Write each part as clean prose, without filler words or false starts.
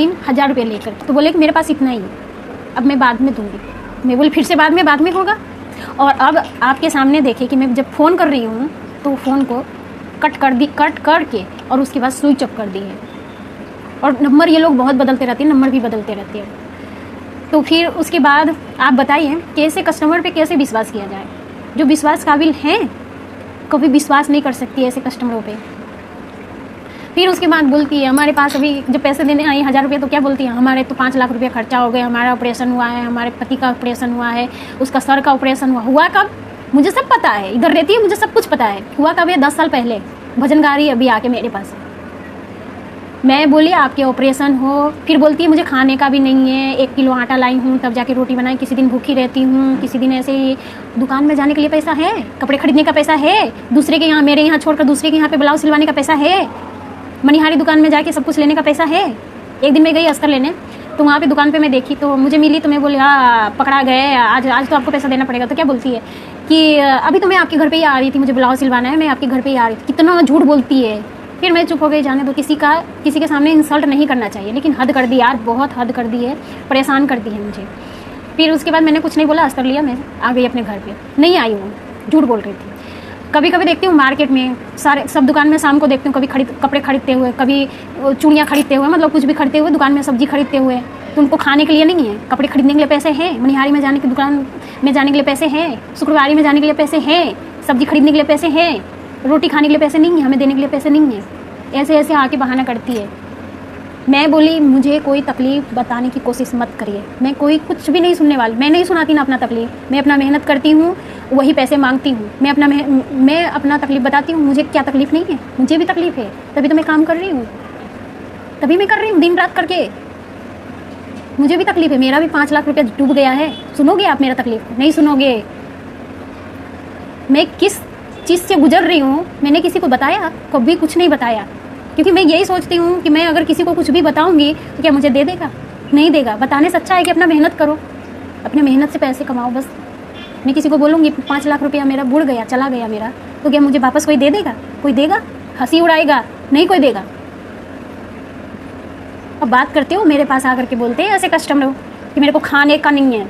दिन 1000 रुपये लेकर। तो बोले कि मेरे पास इतना ही है, अब मैं बाद में दूँगी। मैं बोली फिर से बाद में होगा। और अब आपके सामने देखे कि मैं जब फ़ोन कर रही हूँ तो फ़ोन को कट कर के और उसके बाद स्विच ऑफ कर दी है। और नंबर ये लोग बहुत बदलते रहते हैं, नंबर भी बदलते रहते हैं। तो फिर उसके बाद आप बताइए कैसे कस्टमर पे कैसे विश्वास किया जाए? जो विश्वास काबिल हैं कभी विश्वास नहीं कर सकती ऐसे कस्टमरों पे। फिर उसके बाद बोलती है हमारे पास अभी जब पैसे देने आई 1000 रुपये, तो क्या बोलती है हमारे तो 5 लाख रुपये खर्चा हो गया, हमारा ऑपरेशन हुआ है, हमारे पति का ऑपरेशन हुआ है, उसका सर का ऑपरेशन हुआ कब? मुझे सब पता है, इधर रहती है, मुझे सब कुछ पता है। हुआ कब है? 10 साल पहले। भजन गा रही है अभी आके मेरे पास। मैं बोली आपके ऑपरेशन हो, फिर बोलती है मुझे खाने का भी नहीं है, 1 किलो आटा लाई हूँ तब जाके रोटी बनाई, किसी दिन भूखी रहती हूँ, किसी दिन ऐसे ही। दुकान में जाने के लिए पैसा है, कपड़े खरीदने का पैसा है, दूसरे के यहाँ, मेरे यहाँ छोड़कर दूसरे के यहाँ पे ब्लाउज सिलवाने का पैसा है, मनिहारी दुकान में जाके सब कुछ लेने का पैसा है। एक दिन मैं गई अस्तर लेने, तो वहाँ पे दुकान पे मैं देखी तो मुझे मिली, तो मैं बोली हाँ पकड़ा गए, आज तो आपको पैसा देना पड़ेगा। तो क्या बोलती है कि अभी तो मैं आपके घर पे ही आ रही थी, मुझे ब्लाउज सिलवाना है, मैं आपके घर पे ही आ रही थी। कितना झूठ बोलती है। फिर मैं चुप हो गई, जाने दो, किसी के सामने इंसल्ट नहीं करना चाहिए, लेकिन हद कर दी यार, बहुत हद कर दी है, परेशान कर दी है मुझे। फिर उसके बाद मैंने कुछ नहीं बोला, अस्तर लिया, मैं आ गई अपने घर पे। नहीं आई हूँ, झूठ बोल रही थी। कभी कभी देखती हूँ मार्केट में सब दुकान में शाम को देखती हूँ, कभी कपड़े खरीदते हुए, कभी चूड़ियाँ खरीदते हुए, मतलब कुछ भी खरीदते हुए, दुकान में सब्जी खरीदते हुए। तो उनको खाने के लिए नहीं है, कपड़े खरीदने के लिए पैसे हैं, मनिहारी में जाने की दुकान में जाने के लिए पैसे हैं, शुक्रवारी में जाने के लिए पैसे हैं, सब्जी खरीदने के लिए पैसे हैं, रोटी खाने के लिए पैसे नहीं है, हमें देने के लिए पैसे नहीं है। ऐसे ऐसे आके बहाना करती है। मैं बोली मुझे कोई तकलीफ़ बताने की कोशिश मत करिए, मैं कोई कुछ भी नहीं सुनने वाली, मैं नहीं सुनाती ना अपना तकलीफ़। मैं अपना मेहनत करती हूँ, वही पैसे मांगती हूँ। मैं अपना तकलीफ़ बताती हूँ, मुझे क्या तकलीफ़ नहीं है, मुझे भी तकलीफ़ है, तभी तो मैं काम कर रही हूँ, तभी मैं कर रही हूँ दिन रात करके। मुझे भी तकलीफ़ है, मेरा भी 5 लाख रुपया डूब गया है। सुनोगे आप मेरा तकलीफ़? नहीं सुनोगे। मैं किस चीज़ से गुजर रही हूँ मैंने किसी को बताया? कभी कुछ नहीं बताया, क्योंकि मैं यही सोचती हूँ कि मैं अगर किसी को कुछ भी बताऊँगी तो क्या मुझे दे देगा? नहीं देगा। बताने से अच्छा है कि अपना मेहनत करो, अपने मेहनत से पैसे कमाओ। बस मैं किसी को बोलूँगी 5 लाख रुपया मेरा बुड़ गया, चला गया मेरा, तो क्या मुझे वापस कोई दे देगा? कोई देगा? हंसी उड़ाएगा? नहीं कोई देगा। अब बात करते हो मेरे पास आकर के बोलते हैं ऐसे कस्टमर कि मेरे को खाने का नहीं है,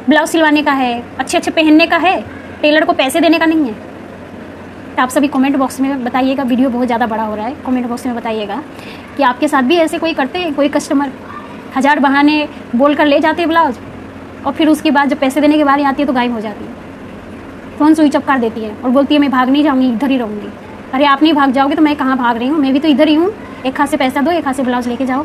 ब्लाउज सिलवाने का है, अच्छे अच्छे पहनने का है, टेलर को पैसे देने का नहीं है। तो आप सभी कमेंट बॉक्स में बताइएगा, वीडियो बहुत ज़्यादा बड़ा हो रहा है, कमेंट बॉक्स में बताइएगा कि आपके साथ भी ऐसे कोई करते हैं? कोई कस्टमर 1000 बहाने बोल कर ले जाते हैं ब्लाउज, और फिर उसके बाद जब पैसे देने की बारी आती है तो गायब हो जाती है, फ़ोन स्विच ऑफ कर देती है और बोलती है मैं भाग नहीं जाऊँगी, इधर ही रहूँगी। अरे आप नहीं भाग जाओगे तो मैं कहाँ भाग रही हूँ? मैं भी तो इधर ही हूँ। एक हाथ से पैसा दो, एक हाथ से ब्लाउज लेके जाओ।